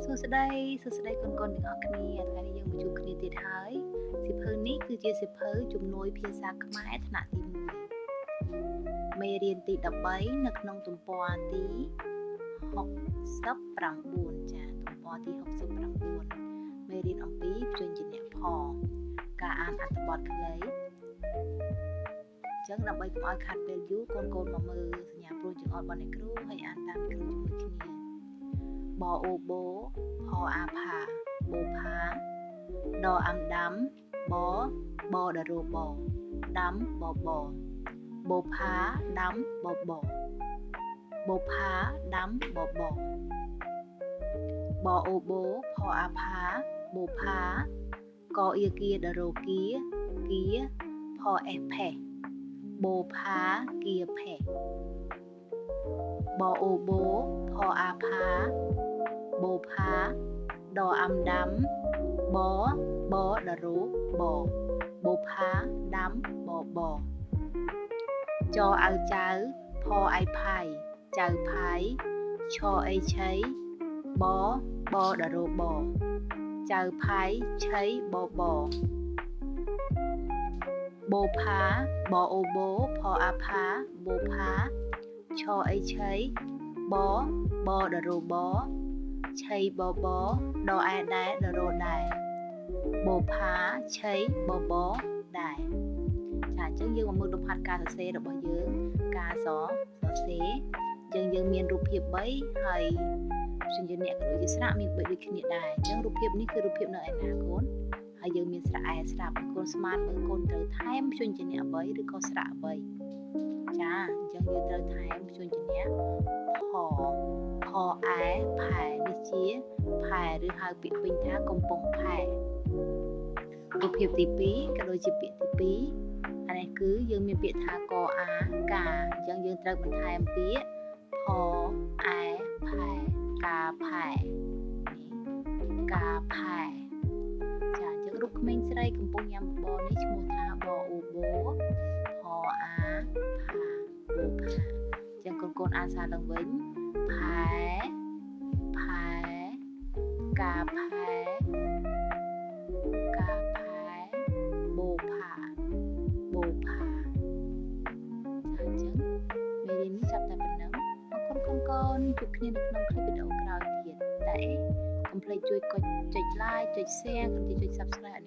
សួស្តីកូនៗទាំងអស់គ្នាថ្ងៃនេះយើងមកជួបគ្នាទៀតហើយសៀវភៅនេះគឺជាសៀវភៅជំនួយភាសាខ្មែរថ្នាក់ទី1មេរៀនទី13នៅក្នុងទំព័រទី69ចាទំព័រទី69មេរៀនអំពីព្យញ្ជនៈផងការអានអត្ថបទខ្លីចឹងដើម្បីកុំឲ្យខាត់ពេលយូរកូនៗមកមើលសញ្ញាព្រួយជើងអត់របស់អ្នកគ្រូហើយអានតាមគ្រូជាមួយគ្នាបអូបូផអាផាបូផាដអាំដាំបដរោបដាំបបូផាដាំបបូផាដាំបបអូបូផអាផាបូផាកអៀគាដរោគាផអេផេបូផាគៀផេបអូបូផអាផាបូផាដអាំដាំបដរោបូផាដាំបចអៅចៅផអៃផៃចៅផៃឆអៃឆៃបដរោបចៅផៃឆៃបបូផាបអូបូផអាផាបូផាឆអៃឆៃបដរោបឆៃបដអែដែដរោដែបូផាឆៃបដែរចាអញ្ចឹងយើងមកមើលលំហាត់ការសរសេររបស់យើងការសរសេរយើងមានរូបភាព3ហើយព្យញ្ជនៈក៏ដូចជាស្រៈមាន3ដូចគ្នាដែរអញ្ចឹងរូបភាពនេះគឺរូបភាពនៅឯណាកូនហើយយើងមានស្រៈឯស្រាប់កូនស្មានមើលកូនត្រូវថែមព្យញ្ជនៈអ្វីឬក៏ស្រៈអ្វីចាអញ្ចឹងយើងត្រូវថែមព្យញ្ជនៈផអែផែនេះជាផែឬហៅពាក្យពេញថាកំពង់ផែរូបភាពទី2ក៏ដូចជាពាក្យទី2អានេះគឺយើងមានពាក្យថាកអាកាអញ្ចឹងយើងត្រូវបន្ថែមពាក្យផអែផែកាផែនេះកាផែចាអញ្ចឹងរូបក្មេងស្រីកំពុងញ៉ាំបបរនេះឈ្មោះថាបអូបូផអាផាបូផាអញ្ចឹងកូនអានសារឡើងវិញផែកាផែបូផាចាអញ្ចឹងមេរៀននេះចាប់តែប៉ុណ្ណឹងអរគុណកូនជួបគ្នានៅក្នុងคลิปវីដេអូក្រោយទៀតតែកុំភ្លេចជួយចុច like ចុច share ក៏ដូចជាចុច subscribe